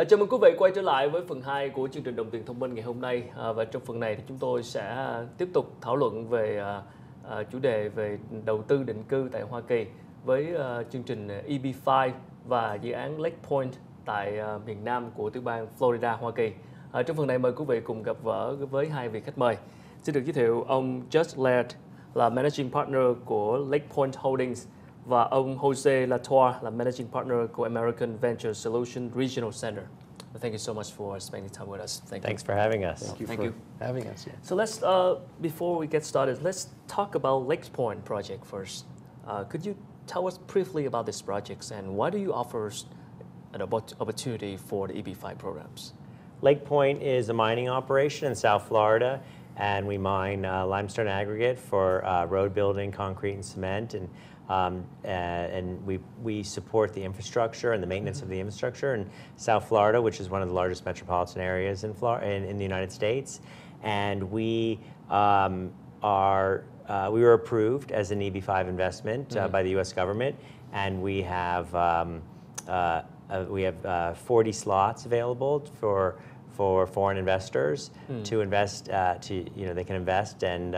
Chào mừng quý vị quay trở lại với phần 2 của chương trình Đồng tiền thông minh ngày hôm nay. Và trong phần này thì chúng tôi sẽ tiếp tục thảo luận về chủ đề về đầu tư định cư tại Hoa Kỳ với chương trình EB5 và dự án Lake Point tại miền Nam của tiểu bang Florida, Hoa Kỳ. Trong phần này mời quý vị cùng gặp gỡ với hai vị khách mời. Xin được giới thiệu ông Laird là Managing Partner của Lake Point Holdings và ông José Laird là Managing Partner của American Venture Solution Regional Center. Thank you so much for spending time with us. Thanks for having us. Thank you for having us. Yeah. So let's, before we get started, let's talk about Lake Point project first. Could you tell us briefly about this project and why do you offer an opportunity for the EB5 programs? Lake Point is a mining operation in South Florida, and we mine limestone aggregate for road building, concrete, and cement. And we support the infrastructure and the maintenance of the infrastructure in South Florida, which is one of the largest metropolitan areas in the United States. And we were approved as an EB5 investment by the U.S. government, and we have 40 slots available for foreign investors to invest. They can invest and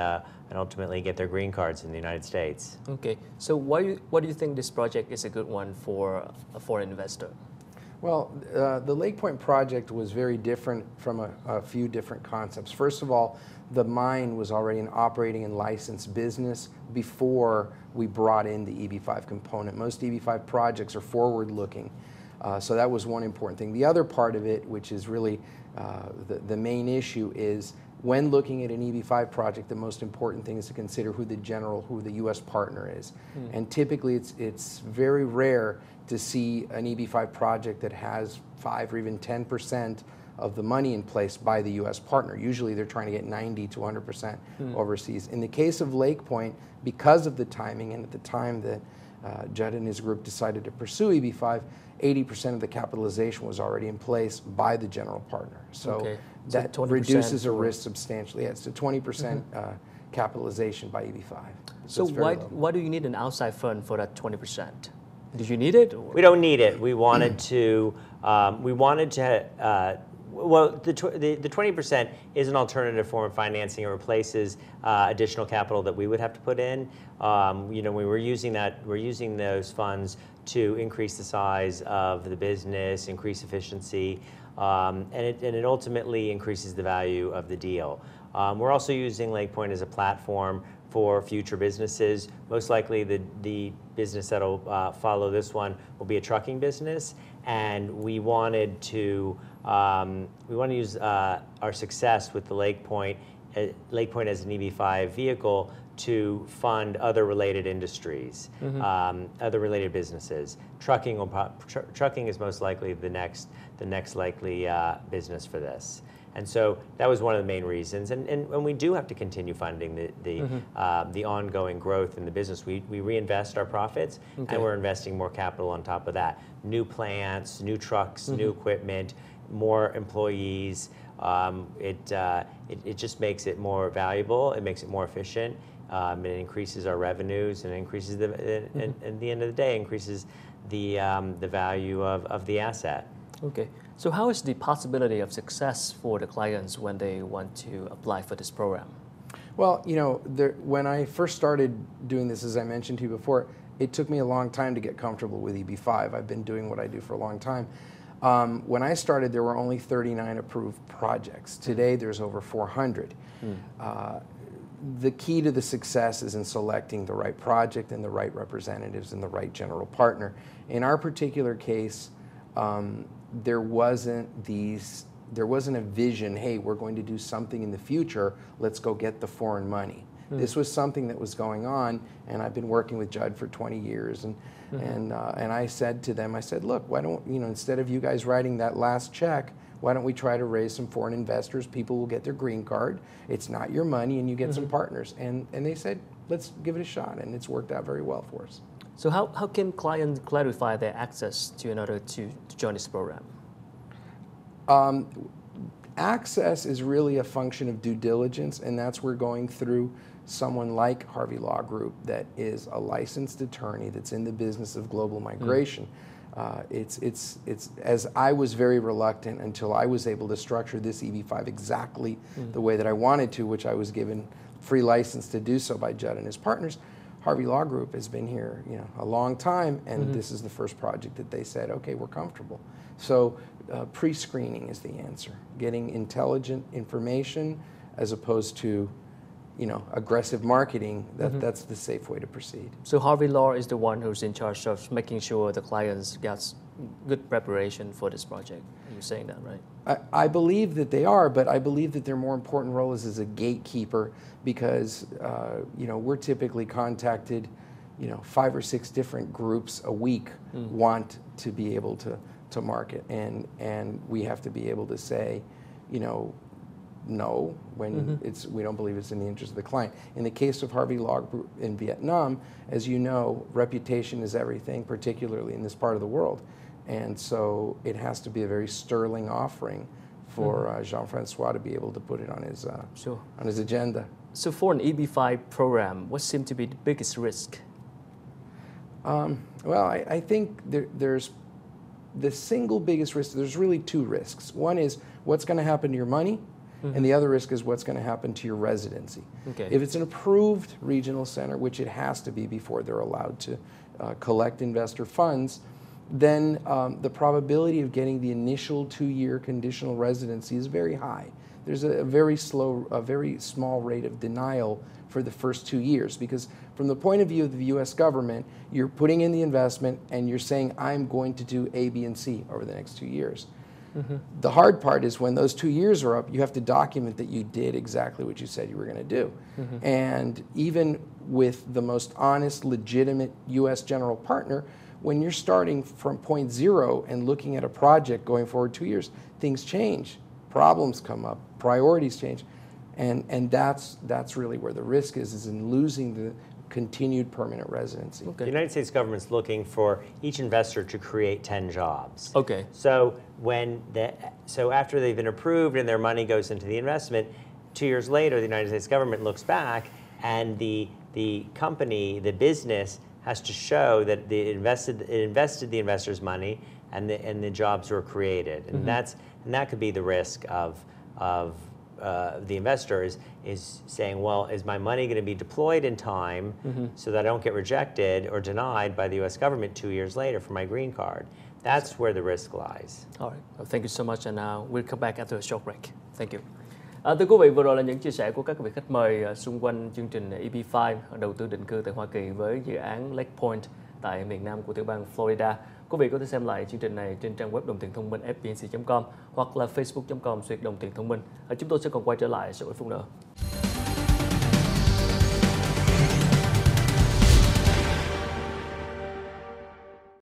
ultimately get their green cards in the United States. Okay, so why do you think this project is a good one for a foreign investor? Well, the Lake Point project was very different from a few different concepts. First of all, the mine was already an operating and licensed business before we brought in the EB5 component. Most EB5 projects are forward-looking, so that was one important thing. The other part of it, which is really the main issue, is when looking at an EB5 project, the most important thing is to consider who the U.S. partner is. And typically it's very rare to see an EB5 project that has 5 or even 10% of the money in place by the U.S. partner. Usually they're trying to get 90 to 100% overseas. In the case of Lake Point, because of the timing and at the time that Judd and his group decided to pursue EB5, 80% of the capitalization was already in place by the general partner. So that reduces the risk substantially. Yeah, it's a 20% capitalization by EB5. So why do you need an outside fund for that 20%? Did you need it? Or? We don't need it. We wanted to. Well, the 20% is an alternative form of financing. It replaces additional capital that we would have to put in. We're using those funds to increase the size of the business, increase efficiency, and it ultimately increases the value of the deal. We're also using Lake Point as a platform for future businesses. Most likely the business that'll follow this one will be a trucking business, and we wanted to use our success with the Lake Point as an EB5 vehicle to fund other related industries, other related businesses. Trucking is most likely the next likely business for this. And so that was one of the main reasons. And we do have to continue funding the ongoing growth in the business. We reinvest our profits, and we're investing more capital on top of that. New plants, new trucks, new equipment, more employees. It just makes it more valuable. It makes it more efficient. It increases our revenues, and increases at the end of the day, increases the value of the asset. Okay. So how is the possibility of success for the clients when they want to apply for this program? Well, when I first started doing this, as I mentioned to you before, it took me a long time to get comfortable with EB5. I've been doing what I do for a long time. When I started, there were only 39 approved projects. Today, there's over 400. The key to the success is in selecting the right project and the right representatives and the right general partner. In our particular case, there wasn't a vision, hey, we're going to do something in the future, let's go get the foreign money. This was something that was going on, and I've been working with Judd for 20 years, and I said to them, look, why don't, instead of you guys writing that last check, why don't we try to raise some foreign investors? People will get their green card. It's not your money, and you get some partners. And they said, let's give it a shot, and it's worked out very well for us. So how can clients clarify their access to in order to join this program? Access is really a function of due diligence, and that's where going through someone like Harvey Law Group that is a licensed attorney that's in the business of global migration. It's as I was very reluctant until I was able to structure this EB5 exactly the way that I wanted to, which I was given free license to do so by Judd and his partners. Harvey Law Group has been here, a long time, and this is the first project that they said, okay, we're comfortable. So pre-screening is the answer. Getting intelligent information as opposed to, aggressive marketing. That's the safe way to proceed. So Harvey Law is the one who's in charge of making sure the clients get good preparation for this project. You're saying that, right? I believe that they are, but I believe that their more important role is as a gatekeeper because, we're typically contacted, 5 or 6 different groups a week want to be able to market. And we have to be able to say, no, when we don't believe it's in the interest of the client. In the case of Harvey Law Group in Vietnam, as you know, reputation is everything, particularly in this part of the world. And so it has to be a very sterling offering for Jean-Francois to be able to put it on his agenda. So for an EB5 program, what seems to be the biggest risk? Well, I think there's the single biggest risk. There's really 2 risks. One is what's going to happen to your money, and the other risk is what's going to happen to your residency. Okay. If it's an approved regional center, which it has to be before they're allowed to collect investor funds, then the probability of getting the initial 2-year conditional residency is very high. There's a very small rate of denial for the first 2 years because from the point of view of the U.S. government, you're putting in the investment and you're saying, I'm going to do A, B, and C over the next 2 years. The hard part is when those 2 years are up, you have to document that you did exactly what you said you were going to do. And even with the most honest, legitimate U.S. general partner, when you're starting from point 0 and looking at a project going forward 2 years, things change, problems come up, priorities change, and that's really where the risk is in losing the continued permanent residency. The United States government's looking for each investor to create 10 jobs. Okay. So so after they've been approved and their money goes into the investment, 2 years later, the United States government looks back and the company, the business, has to show that it invested the investor's money and the jobs were created. And that could be the risk of the investor is saying, well, is my money going to be deployed in time so that I don't get rejected or denied by the U.S. government 2 years later for my green card? That's where the risk lies. All right. Well, thank you so much, and we'll come back after a short break. Thank you. Thưa quý vị, vừa rồi là những chia sẻ của các vị khách mời xung quanh chương trình EB5 đầu tư định cư tại Hoa Kỳ với dự án Lake Point tại miền nam của tiểu bang Florida. Quý vị có thể xem lại chương trình này trên trang web đồng tiền thông minh fbnc.com hoặc là facebook.com/đồng tiền thông minh. Chúng tôi sẽ còn quay trở lại sau ít phút nữa.